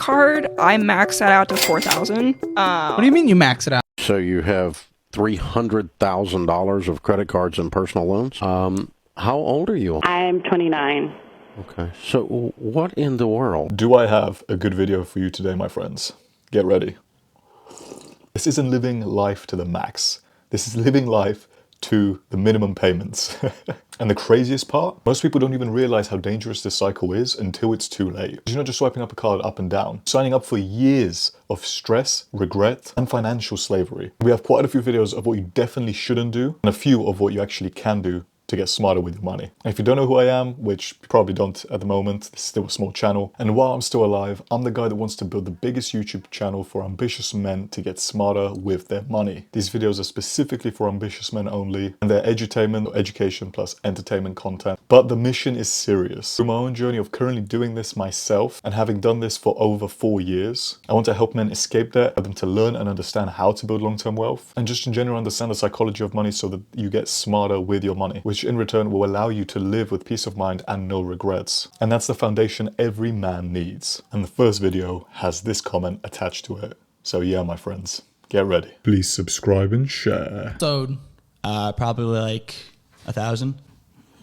card, I max that out to 4,000. What do you mean you max it out? So you have $300,000 of credit cards and personal loans. How old are you? I'm 29. Okay. So what in the world? Do I have a good video for you today, my friends? Get ready. This isn't living life to the max. This is living life to the minimum payments. And the craziest part, most people don't even realize how dangerous this cycle is until it's too late. You're not just swiping up a card up and down, signing up for years of stress, regret, and financial slavery. We have quite a few videos of what you definitely shouldn't do, and a few of what you actually can do to get smarter with your money. And if you don't know who I am, which you probably don't at the moment, this is still a small channel, and while I'm still alive, I'm the guy that wants to build the biggest YouTube channel for ambitious men to get smarter with their money. These videos are specifically for ambitious men only, and they're edutainment or education plus entertainment content. But the mission is serious. Through my own journey of currently doing this myself, and having done this for over 4 years, I want to help men escape debt, help them to learn and understand how to build long-term wealth, and just in general understand the psychology of money so that you get smarter with your money, which in return will allow you to live with peace of mind and no regrets. And that's the foundation every man needs. And the first video has this comment attached to it. So yeah, my friends, get ready. Please subscribe and share. So, Probably like 1,000.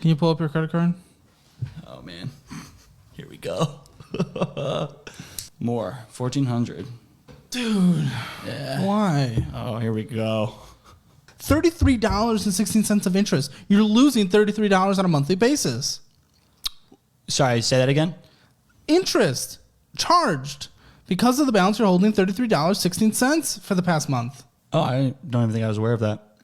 can you pull up your credit card? Oh man, here we go. More, 1,400. Dude, Yeah. why? Oh, here we go. $33.16 of interest. You're losing $33 on a monthly basis. Sorry, say that again. Interest charged because of the balance you're holding, $33.16 for the past month. Oh, I don't even think I was aware of that.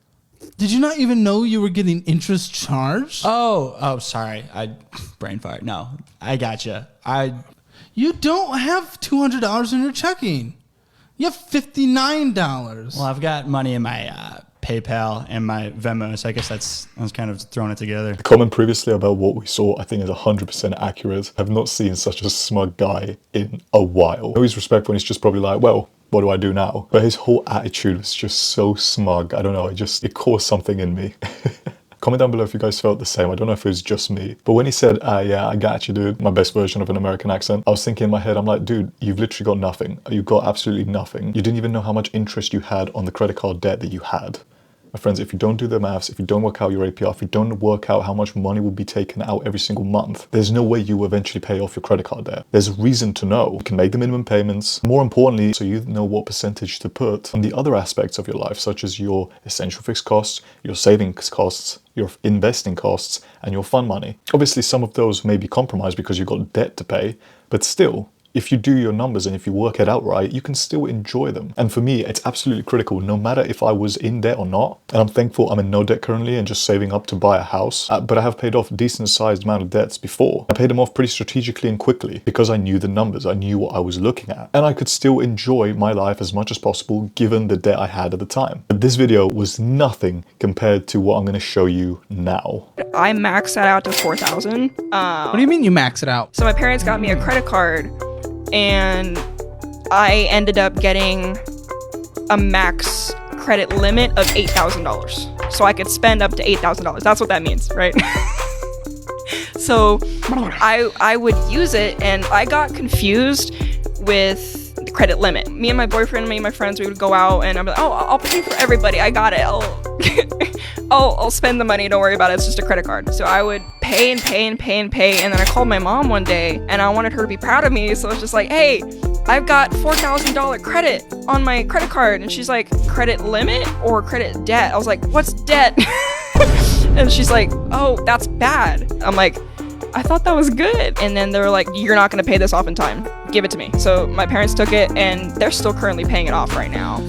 Did you not even know you were getting interest charged? Oh, sorry. Brain fart. No, I gotcha. You don't have $200 in your checking. You have $59. Well, I've got money in my PayPal and my Venmo, so I guess I was kind of throwing it together. The comment previously about what we saw, I think is 100% accurate. I've not seen such a smug guy in a while. I know he's respectful and he's just probably like, well, what do I do now? But his whole attitude was just so smug. I don't know, it caused something in me. Comment down below if you guys felt the same. I don't know if it was just me. But when he said, yeah, I got you, dude, my best version of an American accent, I was thinking in my head, I'm like, dude, you've literally got nothing. You've got absolutely nothing. You didn't even know how much interest you had on the credit card debt that you had. My friends, if you don't do the maths, if you don't work out your APR, if you don't work out how much money will be taken out every single month, there's no way you will eventually pay off your credit card debt. There's a reason to know. You can make the minimum payments. More importantly, so you know what percentage to put on the other aspects of your life, such as your essential fixed costs, your savings costs, your investing costs, and your fun money. Obviously, some of those may be compromised because you've got debt to pay, but still, if you do your numbers and if you work it out right, you can still enjoy them. And for me, it's absolutely critical, no matter if I was in debt or not. And I'm thankful I'm in no debt currently and just saving up to buy a house. But I have paid off a decent sized amount of debts before. I paid them off pretty strategically and quickly because I knew the numbers. I knew what I was looking at. And I could still enjoy my life as much as possible given the debt I had at the time. But this video was nothing compared to what I'm going to show you now. I max that out to 4,000. What do you mean you max it out? So my parents got me a credit card, and I ended up getting a max credit limit of $8,000. So I could spend up to $8,000. That's what that means, right? So I would use it, and I got confused with the credit limit. Me and my boyfriend and me and my friends, we would go out, and I'm like, oh, I'll pay for everybody. I got it. I'll spend the money. Don't worry about it. It's just a credit card. So I would pay and pay and pay and pay. And then I called my mom one day, and I wanted her to be proud of me. So I was just like, hey, I've got $4,000 credit on my credit card. And she's like, credit limit or credit debt? I was like, what's debt? And she's like, oh, that's bad. I'm like, I thought that was good. And then they were like, you're not going to pay this off in time. Give it to me. So my parents took it, and they're still currently paying it off right now.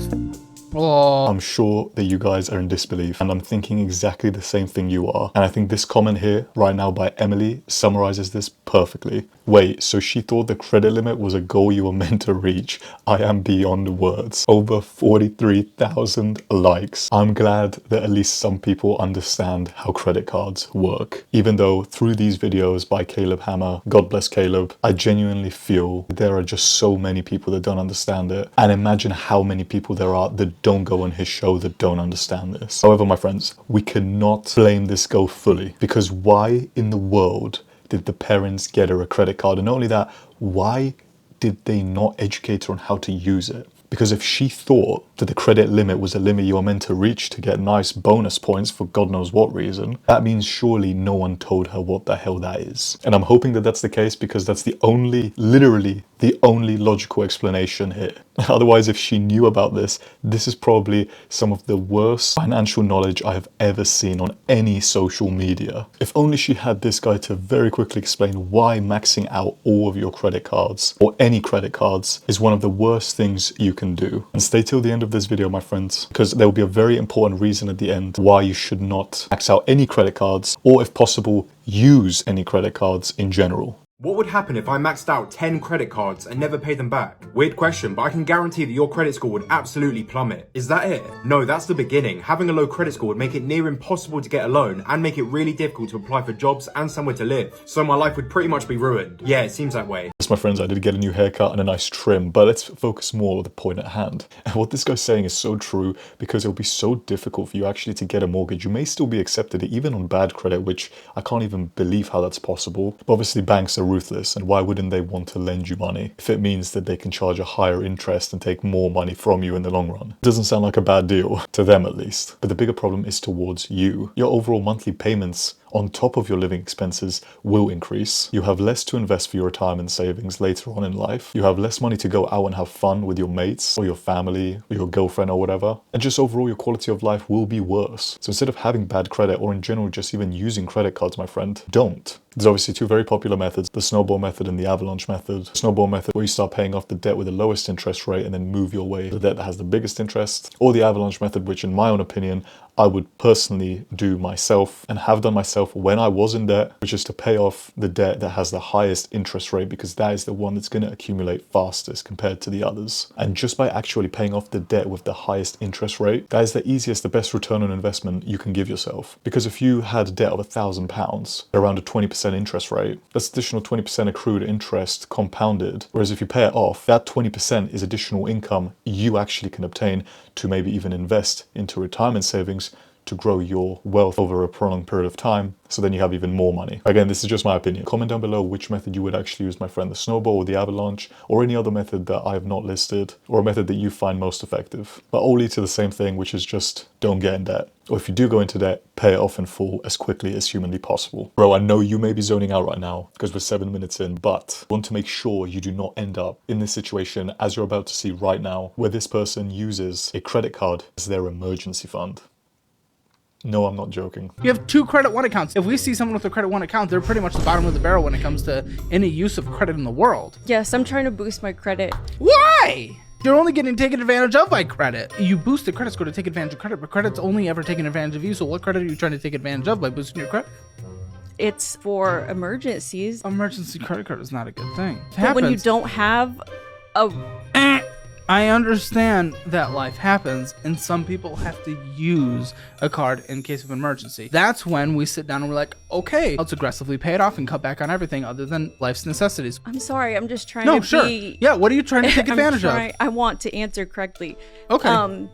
Oh. I'm sure that you guys are in disbelief, and I'm thinking exactly the same thing you are. And I think this comment here right now by Emily summarizes this perfectly. Wait, so she thought the credit limit was a goal you were meant to reach? I am beyond words. Over 43,000 likes. I'm glad that at least some people understand how credit cards work. Even though through these videos by Caleb Hammer, God bless Caleb, I genuinely feel there are just so many people that don't understand it. And imagine how many people there are that don't go on his show that don't understand this. However, my friends, we cannot blame this girl fully, because why in the world did the parents get her a credit card? And not only that, why did they not educate her on how to use it? Because if she thought that the credit limit was a limit you are meant to reach to get nice bonus points for God knows what reason, that means surely no one told her what the hell that is. And I'm hoping that that's the case, because that's the only, literally the only logical explanation here. Otherwise, if she knew about this, this is probably some of the worst financial knowledge I have ever seen on any social media. If only she had this guy to very quickly explain why maxing out all of your credit cards, or any credit cards, is one of the worst things you can do. And stay till the end of this video, my friends, because there will be a very important reason at the end why you should not max out any credit cards, or if possible, use any credit cards in general. What would happen if I maxed out 10 credit cards and never paid them back? Weird question, but I can guarantee that your credit score would absolutely plummet. Is that it? No, that's the beginning. Having a low credit score would make it near impossible to get a loan and make it really difficult to apply for jobs and somewhere to live. So my life would pretty much be ruined. Yeah, it seems that way. Yes, my friends, I did get a new haircut and a nice trim, but let's focus more on the point at hand. And what this guy's saying is so true, because it'll be so difficult for you actually to get a mortgage. You may still be accepted even on bad credit, which I can't even believe how that's possible. But obviously banks are ruthless, and why wouldn't they want to lend you money if it means that they can charge a higher interest and take more money from you in the long run? It doesn't sound like a bad deal, to them at least. But the bigger problem is towards you. Your overall monthly payments on top of your living expenses will increase. You have less to invest for your retirement savings later on in life. You have less money to go out and have fun with your mates or your family or your girlfriend or whatever. And just overall, your quality of life will be worse. So instead of having bad credit, or in general just even using credit cards, my friend, don't. There's obviously two very popular methods, the snowball method and the avalanche method. The snowball method, where you start paying off the debt with the lowest interest rate and then move your way to the debt that has the biggest interest. Or the avalanche method, which in my own opinion, I would personally do myself and have done myself when I was in debt, which is to pay off the debt that has the highest interest rate, because that is the one that's going to accumulate fastest compared to the others. And just by actually paying off the debt with the highest interest rate, that is the easiest, the best return on investment you can give yourself. Because if you had a debt of £1,000, around a 20% interest rate, that's additional 20% accrued interest compounded. Whereas if you pay it off, that 20% is additional income you actually can obtain to maybe even invest into retirement savings to grow your wealth over a prolonged period of time, so then you have even more money. Again, this is just my opinion. Comment down below which method you would actually use, my friend, the snowball or the avalanche, or any other method that I have not listed, or a method that you find most effective. But all lead to the same thing, which is just don't get in debt. Or if you do go into debt, pay it off in full as quickly as humanly possible. Bro, I know you may be zoning out right now because we're 7 minutes in, but I want to make sure you do not end up in this situation as you're about to see right now, where this person uses a credit card as their emergency fund. No, I'm not joking. You have 2 Credit One accounts. If we see someone with a Credit One account, they're pretty much the bottom of the barrel when it comes to any use of credit in the world. Yes, I'm trying to boost my credit. Why? You're only getting taken advantage of by credit. You boost the credit score to take advantage of credit, but credit's only ever taken advantage of you. So what credit are you trying to take advantage of by boosting your credit? It's for emergencies. Emergency credit card is not a good thing. But when you don't have a... I understand that life happens and some people have to use a card in case of emergency. That's when we sit down and we're like, okay, let's aggressively pay it off and cut back on everything other than life's necessities. I'm sorry, I'm just trying No, to sure. be... Yeah, what are you trying to take advantage of? I want to answer correctly. Okay.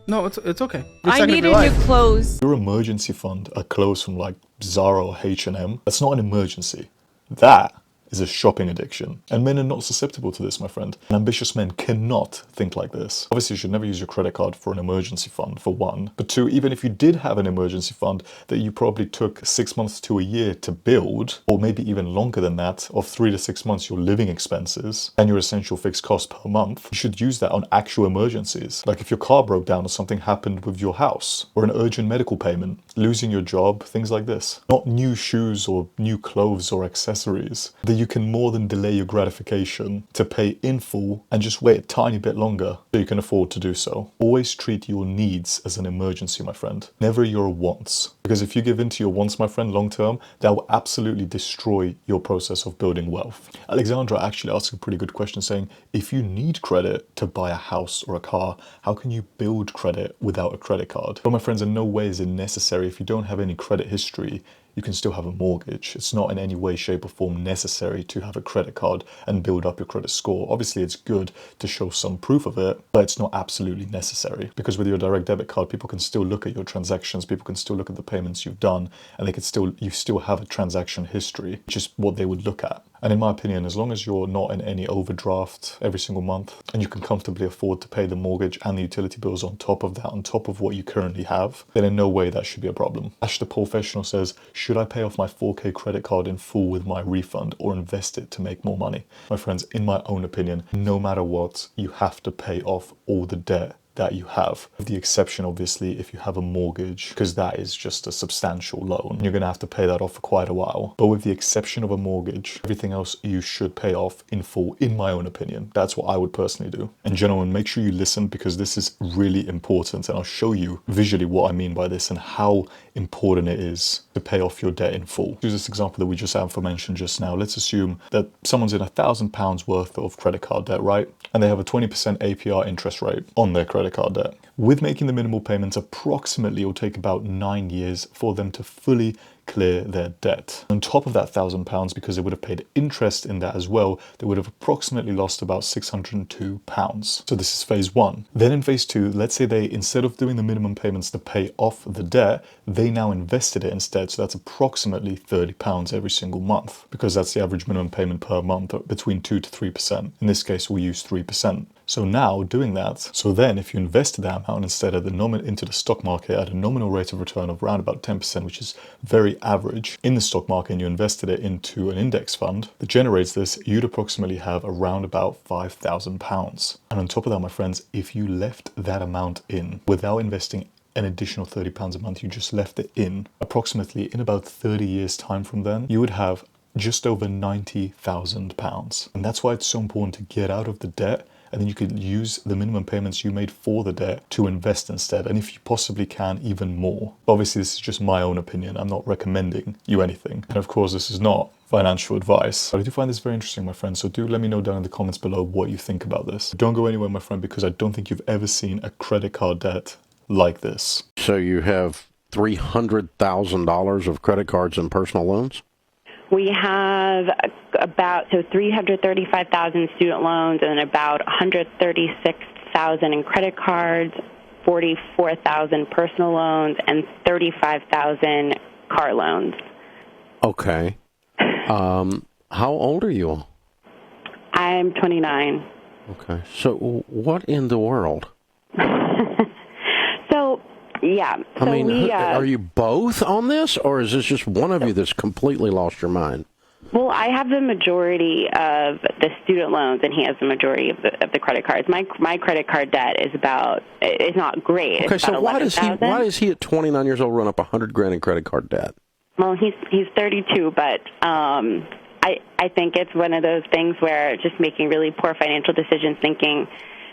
No, it's okay. I needed new clothes. Your emergency fund are clothes from like Zara or H&M. That's not an emergency. That is a shopping addiction. And men are not susceptible to this, my friend. And ambitious men cannot think like this. Obviously, you should never use your credit card for an emergency fund, for one. But two, even if you did have an emergency fund that you probably took 6 months to a year to build, or maybe even longer than that, of 3 to 6 months, your living expenses and your essential fixed cost per month, you should use that on actual emergencies. Like if your car broke down or something happened with your house, or an urgent medical payment, losing your job, things like this. Not new shoes or new clothes or accessories that you can more than delay your gratification to pay in full and just wait a tiny bit longer so you can afford to do so. Always treat your needs as an emergency, my friend. Never your wants. Because if you give in to your wants, my friend, long term, that will absolutely destroy your process of building wealth. Alexandra actually asked a pretty good question saying, if you need credit to buy a house or a car, how can you build credit without a credit card? But my friends, in no way is it necessary. If you don't have any credit history, you can still have a mortgage. It's not in any way, shape or form necessary to have a credit card and build up your credit score. Obviously, it's good to show some proof of it, but it's not absolutely necessary. Because with your direct debit card, people can still look at your transactions, people can still look at the payments you've done, and you still have a transaction history, which is what they would look at. And in my opinion, as long as you're not in any overdraft every single month and you can comfortably afford to pay the mortgage and the utility bills on top of that, on top of what you currently have, then in no way that should be a problem. Ash the Professional says, should I pay off my 4K credit card in full with my refund or invest it to make more money? My friends, in my own opinion, no matter what, you have to pay off all the debt that you have. With the exception, obviously, if you have a mortgage, because that is just a substantial loan. You're going to have to pay that off for quite a while. But with the exception of a mortgage, everything else you should pay off in full, in my own opinion. That's what I would personally do. And gentlemen, make sure you listen because this is really important. And I'll show you visually what I mean by this and how important it is to pay off your debt in full. Use this example that we just aforementioned just now. Let's assume that someone's in £1,000 worth of credit card debt, right? And they have a 20% APR interest rate on their credit card debt. With making the minimal payments, approximately it will take about 9 years for them to fully clear their debt. On top of that £1,000, because they would have paid interest in that as well, they would have approximately lost about £602. So this is phase one. Then in phase two, let's say they, instead of doing the minimum payments to pay off the debt, they now invested it instead. So that's approximately £30 every single month, because that's the average minimum payment per month, between 2 to 3%. In this case, we'll use 3%. So now doing that, so then if you invested that amount instead of into the stock market at a nominal rate of return of around about 10%, which is very average in the stock market, and you invested it into an index fund that generates this, you'd approximately have around about £5,000. And on top of that, my friends, if you left that amount in without investing an additional £30 a month, you just left it in, approximately in about 30 years time from then, you would have just over £90,000. And that's why it's so important to get out of the debt, and then you could use the minimum payments you made for the debt to invest instead, and if you possibly can, even more. Obviously, this is just my own opinion. I'm not recommending you anything. And of course, this is not financial advice. But I do find this very interesting, my friend, so do let me know down in the comments below what you think about this. Don't go anywhere, my friend, because I don't think you've ever seen a credit card debt like this. So you have $300,000 of credit cards and personal loans? We have about 335,000 student loans and about 136,000 in credit cards, 44,000 personal loans, and 35,000 car loans. Okay. How old are you all? I'm 29. Okay. So what in the world? Yeah. So I mean, are you both on this, or is this just one of you that's completely lost your mind? Well, I have the majority of the student loans, and he has the majority of the credit cards. My credit card debt is not great. Okay, it's so about why does he at 29 years old run up $100,000 in credit card debt? Well, he's 32, but I think it's one of those things where just making really poor financial decisions, thinking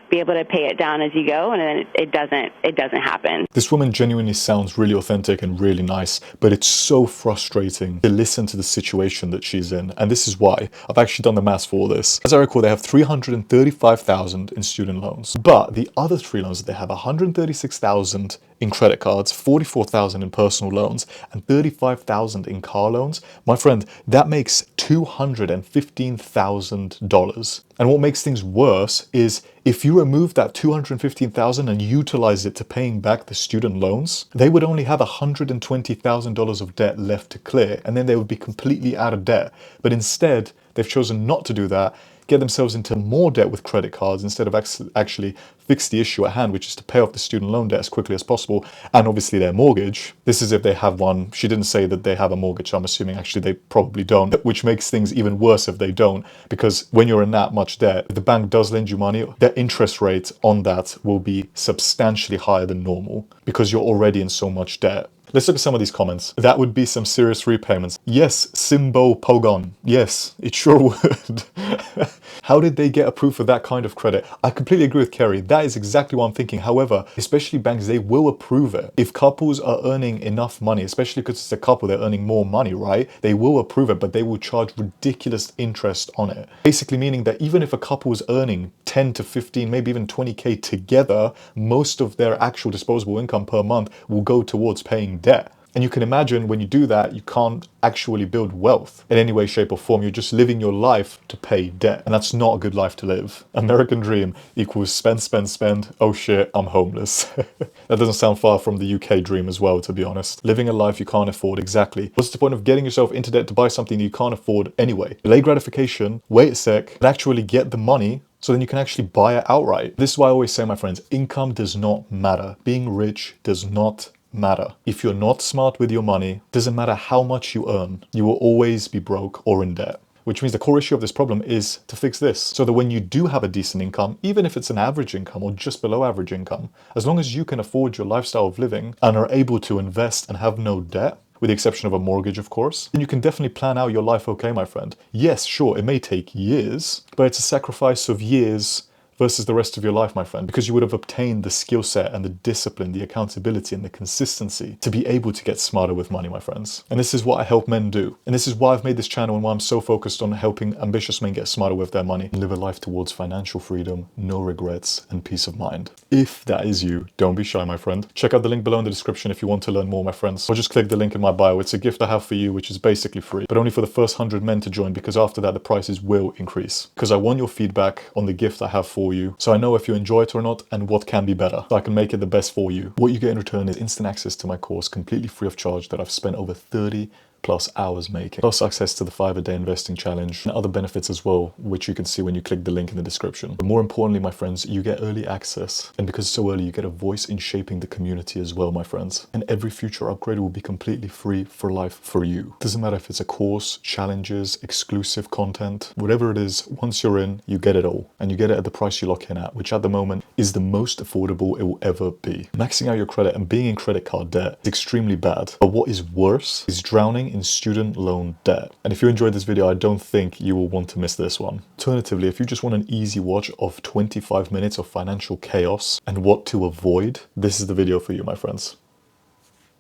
be able to pay it down as you go, and then it doesn't happen. This woman genuinely sounds really authentic and really nice, but it's so frustrating to listen to the situation that she's in, and this is why. I've actually done the maths for this. As I recall, they have 335,000 in student loans, but the other three loans that they have, 136,000 in credit cards, 44,000 in personal loans, and 35,000 in car loans. My friend, that makes $215,000. And what makes things worse is if you remove that $215,000 and utilize it to paying back the student loans, they would only have $120,000 of debt left to clear, and then they would be completely out of debt. But instead, they've chosen not to do that, get themselves into more debt with credit cards instead of actually fix the issue at hand, which is to pay off the student loan debt as quickly as possible, and obviously their mortgage. This is if they have one. She didn't say that they have a mortgage, so I'm assuming actually they probably don't, which makes things even worse if they don't, because when you're in that much debt, if the bank does lend you money, their interest rate on that will be substantially higher than normal because you're already in so much debt. Let's look at some of these comments. That would be some serious repayments. Yes, Simbo Pogon. Yes, it sure would. How did they get approved for that kind of credit? I completely agree with Kerry. That is exactly what I'm thinking. However, especially banks, they will approve it. If couples are earning enough money, especially because it's a couple, they're earning more money, right? They will approve it, but they will charge ridiculous interest on it. Basically meaning that even if a couple is earning 10 to 15, maybe even 20K together, most of their actual disposable income per month will go towards paying debt. And you can imagine when you do that, you can't actually build wealth in any way, shape or form. You're just living your life to pay debt. And that's not a good life to live. American dream equals spend, spend, spend. Oh shit, I'm homeless. That doesn't sound far from the UK dream as well, to be honest. Living a life you can't afford, exactly. What's the point of getting yourself into debt to buy something you can't afford anyway? Delay gratification, wait a sec, and actually get the money so then you can actually buy it outright. This is why I always say, my friends, income does not matter. Being rich does not matter. If you're not smart with your money, doesn't matter how much you earn, you will always be broke or in debt. Which means the core issue of this problem is to fix this, so that when you do have a decent income, even if it's an average income or just below average income, as long as you can afford your lifestyle of living and are able to invest and have no debt, with the exception of a mortgage, of course, then you can definitely plan out your life okay, my friend. Yes, sure, it may take years, but it's a sacrifice of years versus the rest of your life, my friend, because you would have obtained the skill set and the discipline, the accountability and the consistency to be able to get smarter with money, my friends. And this is what I help men do. And this is why I've made this channel and why I'm so focused on helping ambitious men get smarter with their money and live a life towards financial freedom, no regrets, and peace of mind. If that is you, don't be shy, my friend. Check out the link below in the description if you want to learn more, my friends. Or just click the link in my bio. It's a gift I have for you, which is basically free, but only for the first 100 men to join, because after that, the prices will increase. Because I want your feedback on the gift I have for you, so I know if you enjoy it or not and what can be better, so I can make it the best for you. What you get in return is instant access to my course, completely free of charge, that I've spent over 30+ hours making, plus access to the 5-a-day investing challenge and other benefits as well, which you can see when you click the link in the description. But more importantly, my friends, you get early access, and because it's so early, you get a voice in shaping the community as well, my friends. And every future upgrade will be completely free for life for you. Doesn't matter if it's a course, challenges, exclusive content, whatever it is, once you're in, you get it all, and you get it at the price you lock in at, which at the moment is the most affordable it will ever be. Maxing out your credit and being in credit card debt is extremely bad, but what is worse is drowning in student loan debt. And if you enjoyed this video, I don't think you will want to miss this one. Alternatively, if you just want an easy watch of 25 minutes of financial chaos and what to avoid, this is the video for you, my friends.